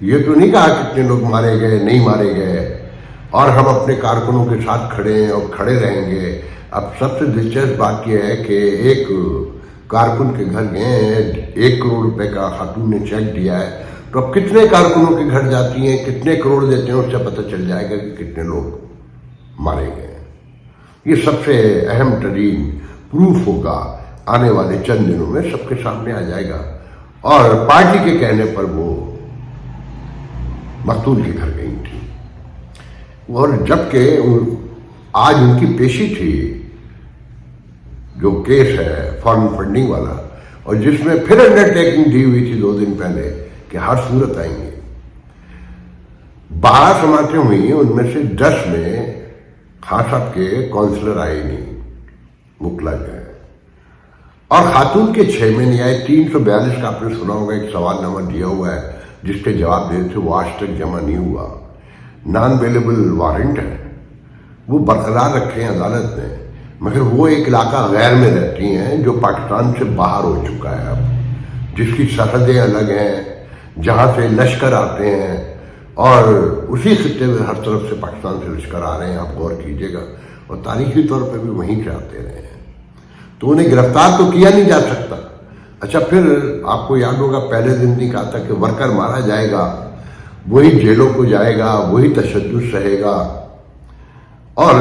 یہ تو نہیں کہا کتنے لوگ مارے گئے نہیں مارے گئے، اور ہم اپنے کارکنوں کے ساتھ کھڑے ہیں اور کھڑے رہیں گے۔ اب سب سے دلچسپ بات یہ ہے کہ ایک کارکن کے گھر گئے ہیں، 1 کروڑ روپے کا خاتون نے چیک دیا ہے، تو اب کتنے کارکنوں کے گھر جاتی ہیں، کتنے کروڑ دیتے ہیں، اس سے پتہ چل جائے گا کہ کتنے لوگ مارے گئے۔ یہ سب سے اہم ترین پروف ہوگا، آنے والے چند دنوں میں سب کے سامنے آ جائے گا۔ اور پارٹی کے کہنے پر وہ مقتول کے گھر گئی تھی، اور جبکہ آج ان کی پیشی تھی جو کیس ہے فارن فنڈنگ والا، اور جس میں پھر انڈرٹیکنگ دی ہوئی تھی 2 دن پہلے کہ ہر صورت آئیں گے۔ 12 سماعتیں ہوئی، ان میں سے 10 میں خان صاحب کے کونسلر آئے نہیں، مکلا گئے، اور خاتون کے 6 میں نہیں آئے۔ 342 کا آپ نے سنا ہوگا، ایک سوال نامہ دیا ہوا ہے جس کے جواب دیے تھے، وہ آج تک جمع نہیں ہوا۔ نان اویلیبل وارنٹ ہے، وہ برقرار رکھے ہیں عدالت نے، مگر وہ ایک علاقہ غیر میں رہتی ہیں جو پاکستان سے باہر ہو چکا ہے اب، جس کی سرحدیں الگ ہیں، جہاں سے لشکر آتے ہیں، اور اسی خطے میں ہر طرف سے پاکستان سے لشکر آ رہے ہیں، آپ غور کیجئے گا، اور تاریخی طور پہ بھی وہیں سے آتے رہے ہیں، تو انہیں گرفتار تو کیا نہیں جا سکتا۔ اچھا، پھر آپ کو یاد ہوگا پہلے دن نہیں کہا تھا کہ ورکر مارا جائے گا، وہی جیلوں کو جائے گا، وہی تشدد سہے گا، اور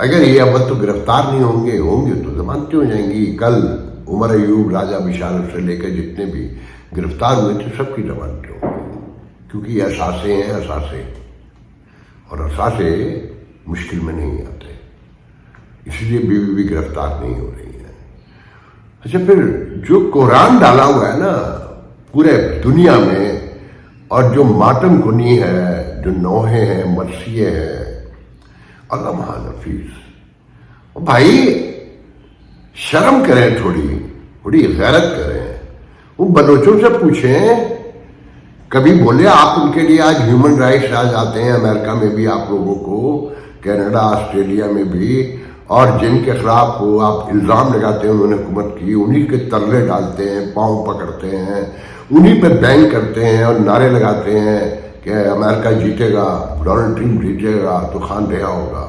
اگر یہ اول تو گرفتار نہیں ہوں گے تو ضمانتیں ہو جائیں گی۔ کل عمر ایوب، راجہ بشارت سے لے کر جتنے بھی گرفتار ہوئے تھے سب کی ضمانتیں ہوں گی، کیونکہ یہ اثاثے ہیں، اثاثے، اور اثاثے مشکل میں نہیں آتے، اس لیے بیوی بھی گرفتار نہیں ہو رہی ہے۔ اچھا، پھر جو قرآن ڈالا ہوا ہے نا پورے دنیا میں، اور جو ماتم کنی ہے، جو نوحے ہیں، مرثیے ہیں، اللہ محال حفیظ، بھائی شرم کریں، تھوڑی غیرت کریں۔ وہ بلوچوں سے پوچھیں، کبھی بولے آپ ان کے لیے آج ہیومن رائٹس آ جاتے ہیں، امریکہ میں بھی آپ لوگوں کو، کینیڈا، آسٹریلیا میں بھی، اور جن کے خلاف وہ آپ الزام لگاتے ہیں انہوں نے حکومت کی، انہی کے ترلے ڈالتے ہیں، پاؤں پکڑتے ہیں، انہی پہ بینک کرتے ہیں اور نعرے لگاتے ہیں کہ امریکہ جیتے گا، ڈونلڈ ٹرمپ جیتے گا تو خان رہا ہوگا۔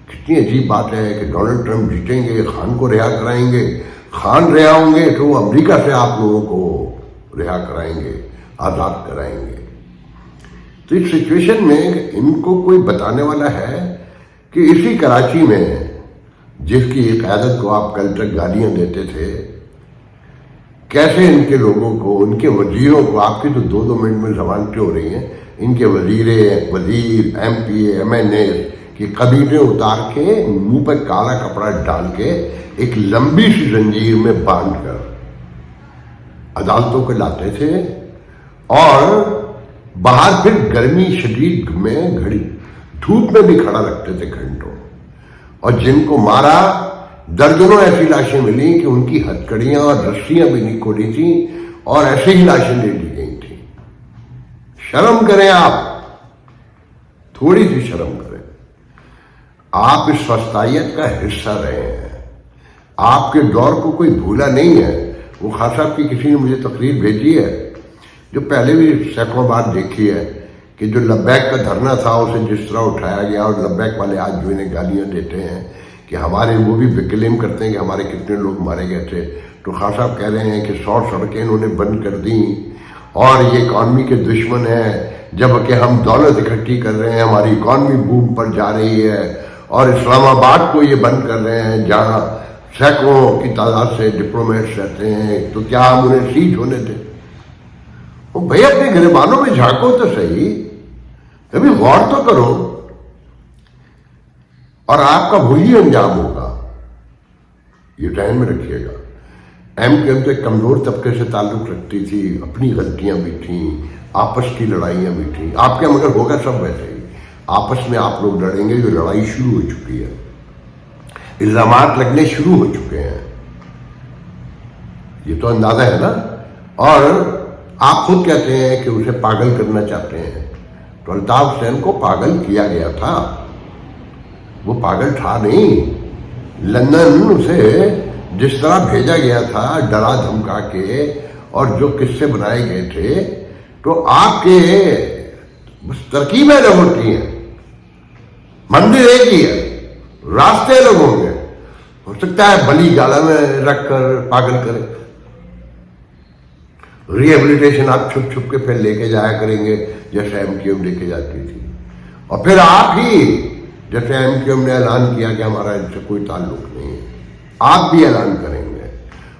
کتنی عجیب بات ہے کہ ڈونلڈ ٹرمپ جیتیں گے، خان کو رہا کرائیں گے، خان رہا ہوں گے تو وہ امریکہ سے آپ لوگوں کو رہا کرائیں گے، آزاد کرائیں گے۔ تو اس سچویشن میں ان کو کوئی بتانے والا ہے کہ اسی کراچی میں جس کی قیادت کو آپ کل تک گالیاں دیتے تھے، کیسے ان کے لوگوں کو، ان کے وزیروں کو، آپ کی تو 2 منٹ میں ضمانتیں ہو رہی ہیں، ان کے وزیر M P A M N A کی قبیلیں اتار کے منہ پہ کالا کپڑا ڈال کے ایک لمبی سی زنجیر میں باندھ کر عدالتوں کو لاتے تھے، اور باہر پھر گرمی شدید میں گھڑی دھوپ میں بھی کھڑا رکھتے تھے گھنٹوں، اور جن کو مارا درجنوں ایسی لاشیں ملی کہ ان کی ہتھکڑیاں اور رسیاں بھی نہیں کھولی تھیں، اور ایسے ہی لاشیں لے لی گئی تھیں۔ شرم کریں آپ، تھوڑی سی شرم کریں۔ آپ اس وسطائیت کا حصہ رہے ہیں، آپ کے دور کو کوئی بھولا نہیں ہے۔ وہ خان صاحب کی کسی نے مجھے تقریر بھیجی ہے جو پہلے بھی سینکڑوں بار دیکھی ہے، کہ جو لبیک کا دھرنا تھا اسے جس طرح اٹھایا گیا، اور لبیک والے آج جو انہیں گالیاں دیتے ہیں کہ ہمارے، وہ بھی کلیم کرتے ہیں کہ ہمارے کتنے لوگ مارے گئے تھے، تو خان صاحب کہہ رہے ہیں کہ 100 سڑکیں انہوں نے بند کر دیں، اور یہ اکانومی کے دشمن ہیں، جبکہ ہم دولت اکٹھی کر رہے ہیں، ہماری اکانومی بوم پر جا رہی ہے، اور اسلام آباد کو یہ بند کر رہے ہیں جہاں سینکڑوں کی تعداد سے ڈپلومیٹس رہتے ہیں، تو کیا ہم انہیں سیٹ ہونے دیں؟ بھئی اپنے گریبانوں میں جھانکو تو صحیح، کبھی غور تو کرو، اور آپ کا وہی انجام ہوگا، یہ ذہن میں رکھیے گا۔ ایم کیو ایم تو ایک کمزور طبقے سے تعلق رکھتی تھی، اپنی غلطیاں بھی تھیں، آپس کی لڑائیاں بھی تھیں، آپ کے مگر ہوگا سب ویسے ہی، آپس میں آپ لوگ لڑیں گے، جو لڑائی شروع ہو چکی ہے، الزامات لگنے شروع ہو چکے ہیں، یہ تو اندازہ ہے نا۔ اور آپ خود کہتے ہیں کہ اسے پاگل کرنا چاہتے ہیں، تو الطاف حسین کو پاگل کیا گیا تھا، وہ پاگل تھا نہیں۔ لندن اسے جس طرح بھیجا گیا تھا ڈرا دھمکا کے، اور جو قصے بنائے گئے تھے، تو آپ کے بس ترکیبیں الگ ہوتی ہیں، مندر ایک ہی ہے، راستے الگ ہوں گے. ہو سکتا ہے بلی گالا میں رکھ کر پاگل کرے. ریہیبلیٹیشن آپ چھپ چھپ کے پھر لے کے جایا کریں گے جیسے ایم کیو ایم لے کے جاتی تھی. اور پھر آپ ہی جیسے ایم کیو ایم نے اعلان کیا کہ ہمارا ان سے کوئی تعلق نہیں ہے، آپ بھی اعلان کریں گے.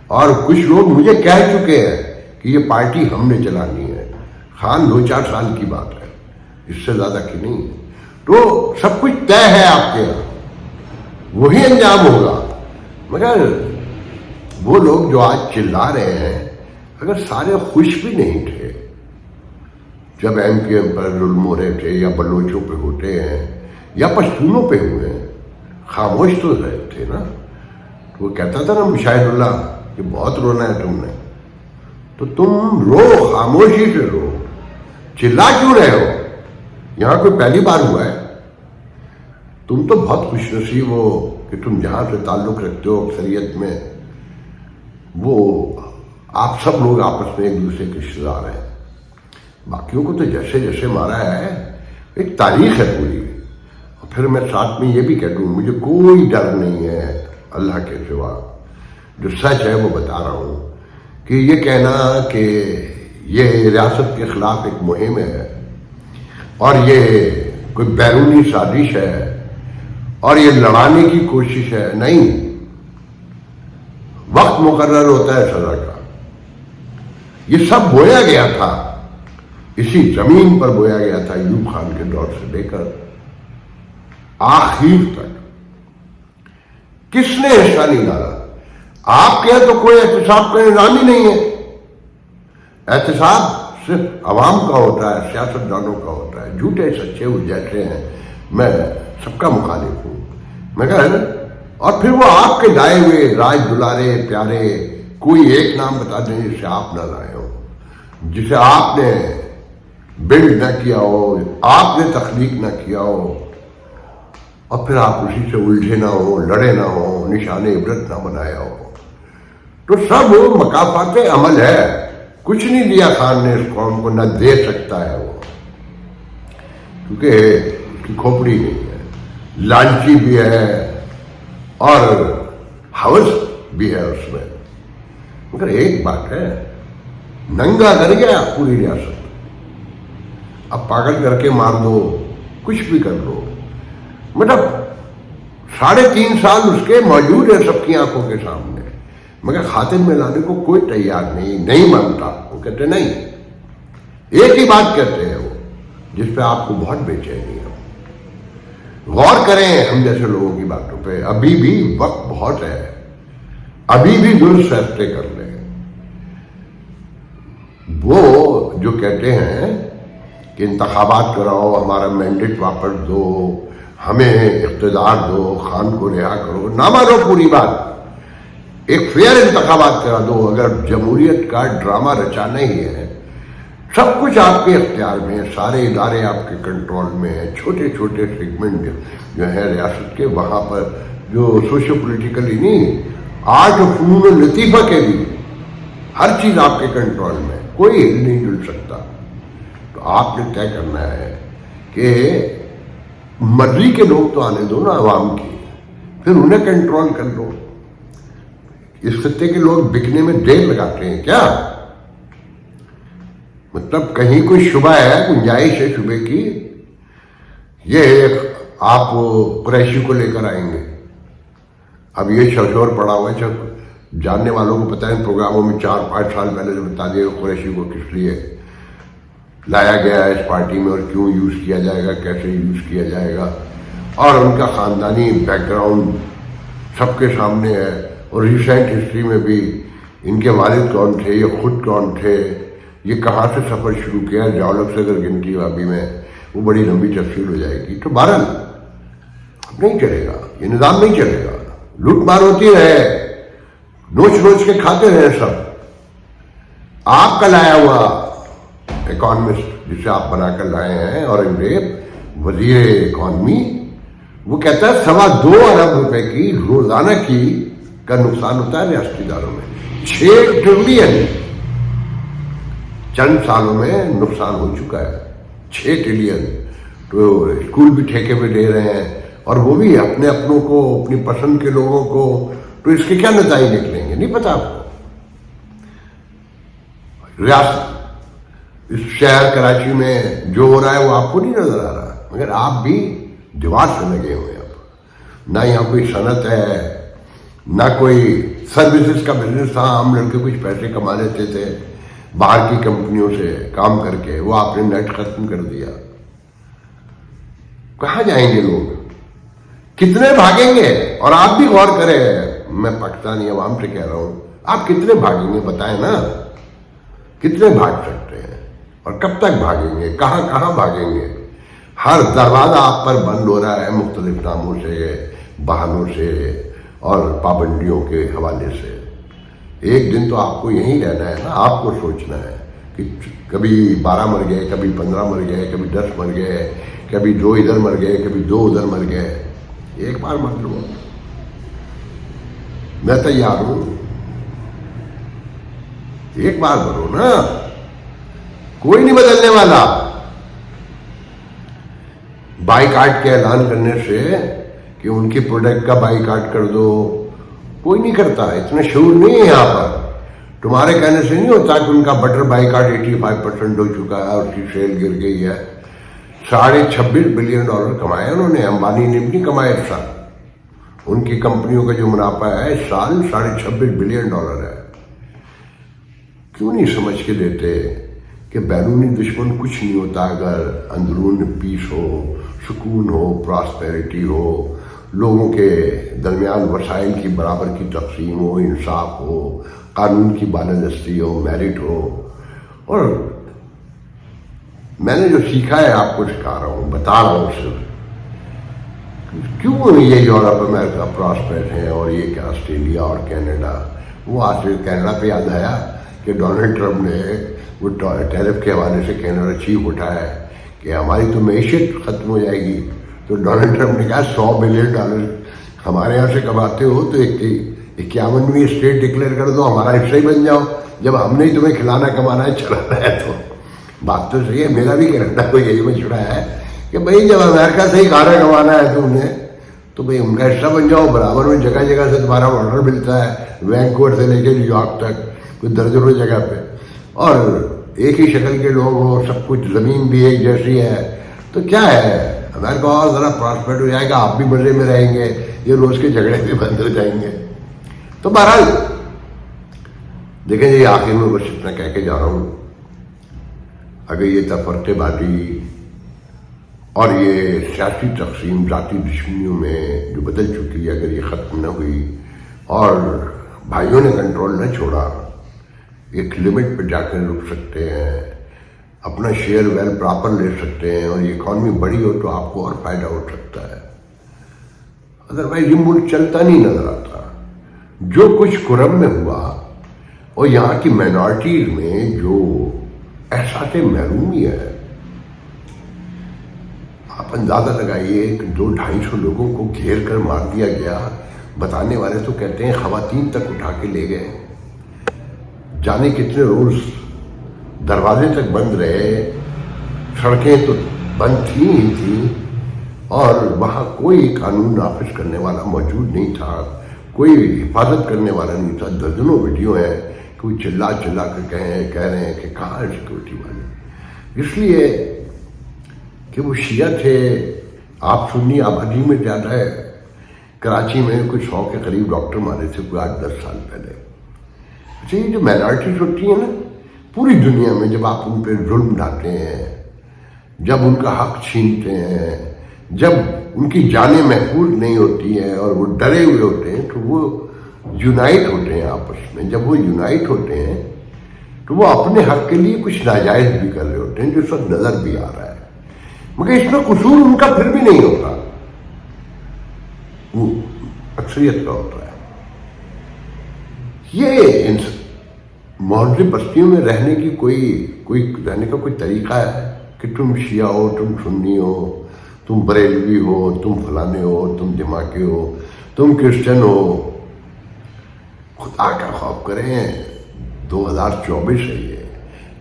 اور کچھ لوگ مجھے کہہ چکے ہیں کہ یہ پارٹی ہم نے چلانی ہے. خان 2-4 سال کی بات ہے، اس سے زیادہ کی نہیں. تو سب کچھ طے ہے آپ کے یہاں، وہی انجام ہوگا. مگر وہ لوگ جو آج چلا رہے ہیں، اگر سارے خوش بھی نہیں تھے جب ایم کیو ایم پر ظلم ہو رہے تھے یا بلوچوں پہ ہوتے ہیں یا پشتونوں پہ ہوئے ہیں، خاموش تو رہے تھے نا. وہ کہتا تھا نا مشاہد اللہ کہ بہت رونا ہے تم نے، تو تم رو، خاموشی سے رو. چلا کیوں رہے ہو؟ یہاں کوئی پہلی بار ہوا ہے؟ تم تو بہت خوش نصیب ہو کہ تم جہاں سے تعلق رکھتے ہو اکثریت میں، وہ آپ سب لوگ آپس میں ایک دوسرے کے رشتے دار ہیں. باقیوں کو تو جیسے جیسے مارا ہے ایک تاریخ ہے پوری. اور پھر میں ساتھ میں یہ بھی کہہ دوں، مجھے کوئی ڈر نہیں ہے اللہ کے سوا. جو سچ ہے وہ بتا رہا ہوں کہ یہ کہنا کہ یہ ریاست کے خلاف ایک مہم ہے اور یہ کوئی بیرونی سازش ہے اور یہ لڑانے کی کوشش ہے، نہیں. وقت مقرر ہوتا ہے سزا کا. یہ سب بویا گیا تھا، اسی زمین پر بویا گیا تھا ایوب خان کے دور سے لے کر آخر تک. کس نے حصہ نہیں ڈالا؟ آپ کے تو کوئی احتساب کا نظام ہی نہیں ہے. احتساب صرف عوام کا ہوتا ہے، سیاستدانوں کا ہوتا ہے. جھوٹے سچے وہ جیسے ہیں، میں سب کا مخالف ہوں. مگر اور پھر وہ آپ کے لائے ہوئے راج دلارے پیارے کوئی ایک نام بتا دیں جسے آپ نہ لائے ہو، جسے آپ نے بلڈ نہ کیا ہو، آپ نے تخلیق نہ کیا ہو، اور پھر آپ اسی سے الجھے نہ ہو، لڑے نہ ہو، نشان عبرت نہ بنایا ہو. تو سب مکافات عمل ہے. کچھ نہیں دیا خان نے اس قوم کو، نہ دے سکتا ہے وہ، کیونکہ اس کی کھوپڑی نہیں ہے. لالچی بھی ہے اور ہوس بھی ہے اس میں. مگر ایک بات ہے، ننگا کر گیا پوری ریاست. اب پاگل کر کے مار دو، کچھ بھی کر دو، مطلب 3.5 سال اس کے موجود ہے سب کی آنکھوں کے سامنے. مگر خاتم میں لانے کو کوئی تیار نہیں مانتا. وہ کہتے نہیں، ایک ہی بات کہتے ہیں وہ، جس پہ آپ کو بہت بے چینی ہے. غور کریں ہم جیسے لوگوں کی باتوں پہ. ابھی بھی وقت بہت ہے، ابھی بھی درست فیصلے کر لیں. وہ جو کہتے ہیں کہ انتخابات کراؤ، ہمارا مینڈیٹ واپس دو، ہمیں اقتدار دو، خان کو رہا کرو، نہ مانو پوری بات. ایک فیئر انتخابات کرا دو. اگر جمہوریت کا ڈرامہ رچانا ہی ہے، سب کچھ آپ کے اختیار میں ہے، سارے ادارے آپ کے کنٹرول میں ہیں. چھوٹے چھوٹے سیگمنٹ جو ہیں ریاست کے، وہاں پر جو سوشو پولیٹیکلی نہیں، آرٹ و فنون لطیفہ کے بھی ہر چیز آپ کے کنٹرول میں، کوئی ہل نہیں جل سکتا. تو آپ نے طے کرنا ہے کہ مرضی کے لوگ تو آنے دو نا عوام کی، پھر انہیں کنٹرول کر لو. اس خطے کے لوگ بکنے میں دیر لگاتے ہیں کیا؟ مطلب کہیں کوئی شبہ ہے، گنجائش ہے شبے کی، یہ آپ قریشی کو لے کر آئیں گے. اب یہ شور پڑا ہوا ہے، جب جاننے والوں کو پتہ ہے پروگراموں میں 4-5 سال پہلے سے بتا دیا قریشی کو کس لیے لایا گیا ہے اس پارٹی میں اور کیوں یوز کیا جائے گا، کیسے یوز کیا جائے گا، اور ان کا خاندانی بیک گراؤنڈ سب کے سامنے ہے. اور ریسنٹ ہسٹری میں بھی ان کے والد کون تھے، یہ خود کون تھے، یہ کہاں سے سفر شروع کیا. جاولک سے اگر گنتی ابھی میں وہ بڑی لمبی تفصیل ہو جائے گی. تو بہرحال نہیں چلے گا، یہ نظام نہیں چلے گا. لوٹ مار ہوتی رہے، نوچ نوچ کے کھاتے رہے سب. آپ کا لایا ہوا اکانومسٹ جسے آپ بنا کر لائے ہیں اورنگزیب وزیر اکانومی، وہ کہتا ہے 2.25 ارب روپے کی روزانہ کی کا نقصان ہوتا ہے ریاستی اداروں میں. 6 چند سالوں میں نقصان ہو چکا ہے 6 ٹریلین. تو اسکول بھی ٹھیکے پہ دے رہے ہیں اور وہ بھی اپنے اپنوں کو, اپنی پسند کے لوگوں کو. تو اس کے کیا نتائج نکلیں گے نہیں پتا آپ کو. ریاست اس شہر کراچی میں جو ہو رہا ہے وہ آپ کو نہیں نظر آ رہا, مگر آپ بھی دیوار سے لگے ہوئے ہیں. اب نہ یہاں کوئی صنعت ہے, نہ کوئی سروسز کا بزنس تھا. ہم لڑکے کچھ پیسے کما لیتے تھے باہر کی کمپنیوں سے کام کر کے, وہ آپ نے نیٹ ختم کر دیا. کہاں جائیں گے لوگ, کتنے بھاگیں گے؟ اور آپ بھی غور کریں, میں پاکستانی عوام سے کہہ رہا ہوں, آپ کتنے بھاگیں گے بتائیں نا. کتنے بھاگ سکتے ہیں اور کب تک بھاگیں گے, کہاں کہاں بھاگیں گے؟ ہر دروازہ آپ پر بند ہو رہا ہے مختلف ناموں سے, بہانوں سے اور پابندیوں کے حوالے سے. ایک دن تو آپ کو یہیں رہنا ہے نا. آپ کو سوچنا ہے کہ کبھی 12 مر گئے, کبھی 15 مر گئے, کبھی 10 مر گئے, کبھی 2 ادھر مر گئے, کبھی 2 ادھر مر گئے. ایک بار مر لو, میں تیار ہوں. ایک بار مرو نا, کوئی نہیں بدلنے والا. بائیکاٹ کے اعلان کرنے سے کہ ان کی پروڈکٹ کا بائیکاٹ کر دو, کوئی نہیں کرتا. اتنا شعور نہیں ہے یہاں پر. تمہارے کہنے سے نہیں ہوتا کہ ان کا بٹر بائیکاٹ 85% ہو چکا ہے اور اس کی سیل گر گئی ہے. $26.5 بلین کمائے انہوں نے. امبانی نے بھی نہیں کمائے اس سال. ان کی کمپنیوں کا جو منافع ہے اس سال $26.5 بلین ہے. کیوں نہیں سمجھ کے دیتے کہ بیرونی دشمن کچھ نہیں ہوتا اگر اندرون پیس ہو, سکون ہو, پراسپیرٹی ہو, لوگوں کے درمیان وسائل کی برابر کی تقسیم ہو, انصاف ہو, قانون کی بالادستی ہو, میرٹ ہو. اور میں نے جو سیکھا ہے آپ کو سکھا رہا ہوں, بتا رہا ہوں صرف. کیوں یہ یورپ امریکہ پراسپیرٹ ہیں اور یہ کہ آسٹریلیا اور کینیڈا. وہ آسٹریلیا کینیڈا پہ یاد آیا کہ ڈونلڈ ٹرمپ نے وہ ٹیرف کے حوالے سے کینیڈا چیف اٹھایا ہے کہ ہماری تو معیشت ختم ہو جائے گی. تو ڈونلڈ ٹرمپ نے کہا $100 بلین ہمارے یہاں سے کماتے ہو تو 51ویں اسٹیٹ ڈکلیئر کر دو, ہمارا حصہ ہی بن جاؤ. جب ہم نے ہی تمہیں کھلانا کمانا ہے, چلانا ہے. تو بات تو صحیح ہے. میرا بھی کینیڈا کو یہی مشورہ ہے کہ بھائی جب امریکہ سے ہی کھانا کمانا ہے تم نے تو بھائی ان کا حصہ بن جاؤ. برابر میں جگہ جگہ سے تمہارا آرڈر ملتا ہے, وینکوور سے لے کے نیو یارک تک, کوئی درجنوں جگہ پہ, اور ایک ہی شکل کے لوگ ہو, سب کچھ, زمین بھی ایک جیسی ہے. تو کیا ہے, امریکہ اور ذرا پراسپیرٹ ہو جائے گا, آپ بھی مزے میں رہیں گے, یہ روز کے جھگڑے بھی بند ہو جائیں گے. تو بہرحال دیکھیں جی, آخر میں بس اتنا کہہ کے جا رہا ہوں, اگر یہ تفرقے بازی اور یہ سیاسی تقسیم ذاتی دشمنیوں میں جو بدل چکی ہے, اگر یہ ختم نہ ہوئی اور بھائیوں نے کنٹرول نہ چھوڑا, ایک لمٹ پہ جا کر رک سکتے ہیں, اپنا شیئر ویل پراپر لے سکتے ہیں, اور یہ اکانومی بڑی ہو تو آپ کو اور فائدہ ہو سکتا ہے. ادروائز یہ ملک چلتا نہیں نظر آتا. جو کچھ کرم میں ہوا اور یہاں کی مائنارٹیز میں جو احساس محرومی ہے, آپ اندازہ لگائیے کہ 200-250 لوگوں کو گھیر کر مار دیا گیا. بتانے والے تو کہتے ہیں خواتین تک اٹھا کے لے گئے. جانے کتنے روز دروازے تک بند رہے, سڑکیں تو بند تھیں ہی تھیں, اور وہاں کوئی قانون نافذ کرنے والا موجود نہیں تھا, کوئی حفاظت کرنے والا نہیں تھا. درجنوں ویڈیو ہیں, کوئی چلا چلا کر کہہ رہے ہیں کہ کہاں ہے سیکورٹی والے. اس لیے کہ وہ شیعہ تھے. آپ سنی آبادی میں زیادہ ہے. کراچی میں کچھ 100 کے قریب ڈاکٹر مارے تھے کوئی 8-10 سال پہلے. اچھا, یہ جو مائنارٹیز ہوتی ہیں نا پوری دنیا میں, جب آپ ان پہ ظلم ڈھاتے ہیں, جب ان کا حق چھینتے ہیں, جب ان کی جانیں محفوظ نہیں ہوتی ہیں اور وہ ڈرے ہوئے ہوتے ہیں, تو وہ یونائٹ ہوتے ہیں آپس میں. جب وہ یونائٹ ہوتے ہیں تو وہ اپنے حق کے لیے کچھ ناجائز بھی کر رہے ہوتے ہیں, جو اس وقت نظر بھی آ رہا ہے. مگر اس میں قصور ان کا پھر بھی نہیں ہوتا, وہ اکثریت کا ہوتا ہے. یہ مہذب بستیوں میں رہنے کی کوئی رہنے کا کوئی طریقہ ہے کہ تم شیعہ ہو, تم سنی ہو, تم بریلوی ہو, تم فلانے ہو, تم دھماکے ہو, تم کرسچن ہو. خدا کا خوف کریں, 2024 ہے یہ.